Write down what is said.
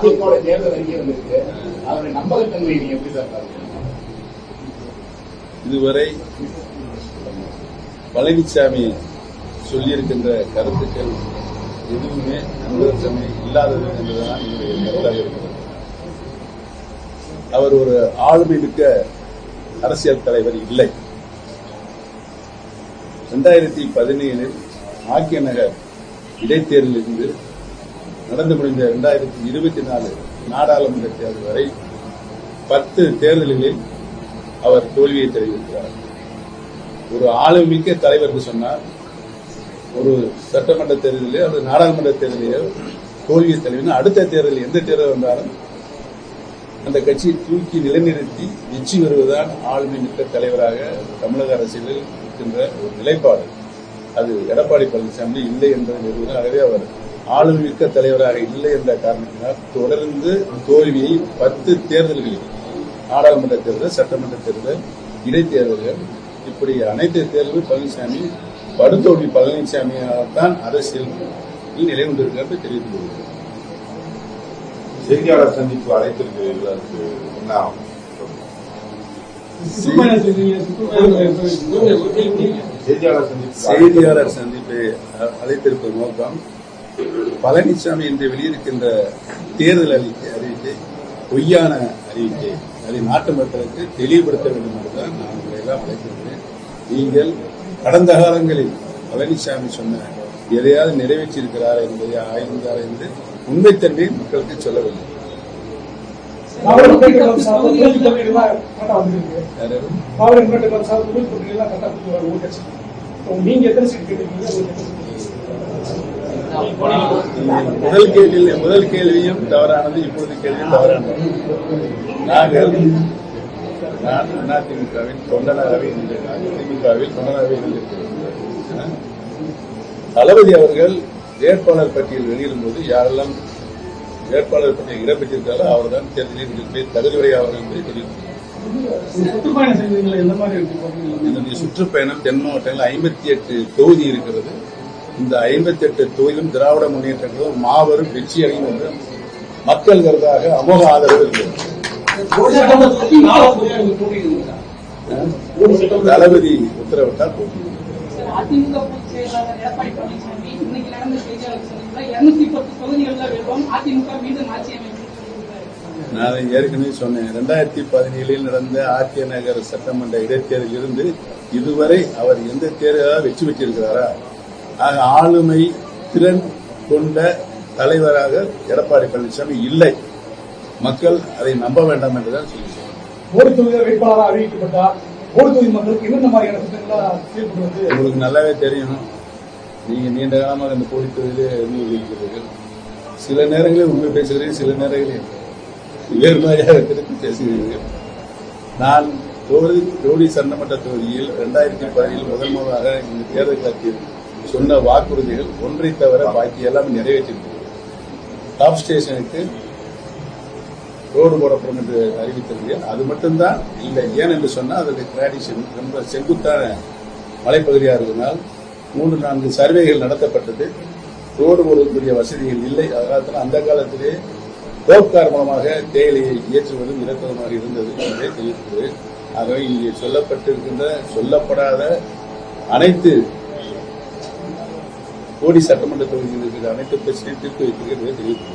அதிமுக தேர்தல் அறிக்கை வந்திருக்கு, அதனுடைய நம்பகத்தன்மை நீங்க எப்படி சார் பாருங்க? இதுவரை பழனிசாமி சொல்லியிருக்கின்ற கருத்துக்கள் எதுவுமே நம்பகத்தன்மை இல்லாதது என்பதுதான் என்னுடைய கருத்தாக இருக்கிறது. அவர் ஒரு ஆளுமை மிக்க அரசியல் தலைவர் இல்லை. 2017 ஆக்கிய நகர் இடைத்தேர்தலிலிருந்து நடந்து முடிந்த 2024 நாடாளுமன்ற தேர்தல் வரை 10 தேர்தல்களில் அவர் தோல்வியை தெரிவித்திருக்கிறார். ஒரு ஆளுமிக்க தலைவர் என்று சொன்னார், ஒரு சட்டமன்ற தேர்தலிலே அல்லது நாடாளுமன்ற தேர்தலிலே தோல்வியை தெரிவித்து அடுத்த தேர்தலில் எந்த தேர்தல் வந்தாலும் அந்த கட்சியை தூக்கி நிலைநிறுத்தி வெற்றி வருவதுதான் ஆளுமை மிக்க தலைவராக தமிழக அரசியலில் இருக்கின்ற ஒரு நிலைப்பாடு. அது எடப்பாடி பழனிசாமி இல்லை என்பதை நிறுவனம். ஆகவே அவர் ஆளுமை மிக்க தலைவராக இல்லை என்ற காரணத்தினால் தொடர்ந்து தோல்வியை 10 தேர்தல்களில், நாடாளுமன்ற தேர்தல், சட்டமன்ற தேர்தல், இடைத்தேர்தல்கள், இப்படி அனைத்து தேர்தலும் பழனிசாமி படுதோல்வி பழனிசாமியால்தான் அரசியல் நிலை கொண்டிருக்கிறது தெரிவித்துக் கொள்கிறது. செய்தியாளர் சந்திப்பு அழைத்திருக்கிறீர்கள், அதுக்கு என்ன ஆகும்? செய்தியாளர் சந்திப்பை அழைத்திருப்பது நோக்கம் பழனிசாமி என்று வெளியிருக்கின்ற தேர்தல் அறிவிக்கை பொய்யான அறிவிக்கை, அதை நாட்டு மக்களுக்கு தெளிவுபடுத்த வேண்டும் என்றுதான் நான் உங்களை எல்லாம் அழைத்திருக்கிறேன். நீங்கள் கடந்த காலங்களில் பழனிசாமி சொன்ன எதையாவது நிறைவேற்றியிருக்கிறார் என்பதை ஆய்ந்தார் என்று உண்மைத்தன்மை மக்களுக்கு சொல்லவில்லை. முதல் கேள்வியும் தவறானது, இப்பொழுது கேள்வியும் தவறானது. நான் அதிமுகவின் தொண்டனாகவே இருந்திருக்கிறேன். தளபதி அவர்கள் வேட்பாளர் பட்டியல் வெளியிடும்போது யாரெல்லாம் வேட்பாளர் பட்டியல் இடம்பெற்றிருக்காரோ அவர்தான் தேர்தலில் தகுதியுடையவர்கள் என்பதை தெரிவித்தார். என்னுடைய சுற்றுப்பயணம் தென் மாவட்டங்களில் 58 தொகுதி இருக்கிறது. இந்த 58 தொகுதியிலும் திராவிட முன்னேற்ற கழகம் மாபெரும் வெற்றி அடையும் என்று மக்கள் கருத்தாக அமோக ஆதரவு இருக்கிறது. தளபதி உத்தரவிட்டால் போட்டி. அதிமுக பொதுச் செயலாளர் எடப்பாடி பழனிசாமி இன்னைக்கு நடந்த செய்தியாளர் சந்திப்பில் 210 தொகுதிகள் தான் வெல்வோம், அதிமுக மீண்டும் ஆட்சி அமைக்கும். நான் ஏற்கனவே சொன்னேன், 2017 நடந்த ஆக்கிய நகர் சட்டமன்ற இடைத்தேர்தலில் இருந்து இதுவரை அவர் எந்த தேர்தலாக வெற்றி பெற்றிருக்கிறாரா? ஆக ஆளுமை திறன் கொண்ட தலைவராக எடப்பாடி பழனிசாமி இல்லை. மக்கள் அதை நம்ப வேண்டாம் என்றுதான் சொல்லுவாங்க. ஒரு தொகுதியில் வேட்பாளராக அறிவிக்கப்பட்டார். உங்களுக்கு நல்லாவே தெரியும். நீங்க நீண்ட காலமாக இந்த போலி தொகுதியிலே இருக்கிறீர்கள். சில நேரங்களில் உண்மை பேசுகிறீர்கள், சில நேரங்களில் வேறு மாதிரியாக திருப்பி பேசுகிறீர்கள். நான் ஜோடி சட்டமன்ற தொகுதியில் 2017 முதல் முதலாக இந்த தேர்தல் காலத்தில் சொன்ன வாக்குறுதிகள் ஒன்றை தவிர பாக்கி எல்லாமே நிறைவேற்றிருக்கிறது. டாப் ஸ்டேஷனுக்கு ரோடு போடப்படும் என்று அறிவித்திருக்கிறேன். அது மட்டும்தான் இல்லை. ஏன் என்று சொன்னால் அதற்கு கிராடிஷன் ரொம்ப செங்குத்தான மலைப்பகுதியாக இருந்ததால் 3-4 சர்வேகள் நடத்தப்பட்டது. ரோடு போடக்கூடிய வசதிகள் இல்லை. அதனால அந்த காலத்திலே ரோப்கார் மூலமாக தேயிலையை ஏற்றுவதும் இறக்குவதுமாக இருந்தது என்பதை தெரிவித்தது. ஆகவே இங்கே சொல்லப்பட்டிருக்கின்ற சொல்லப்படாத அனைத்து கோடி சட்டமன்ற தொகுதிகளுக்கு அனைத்து பிரச்சனையும் தீர்த்து வைத்திருக்கிறது தெரிவித்தது.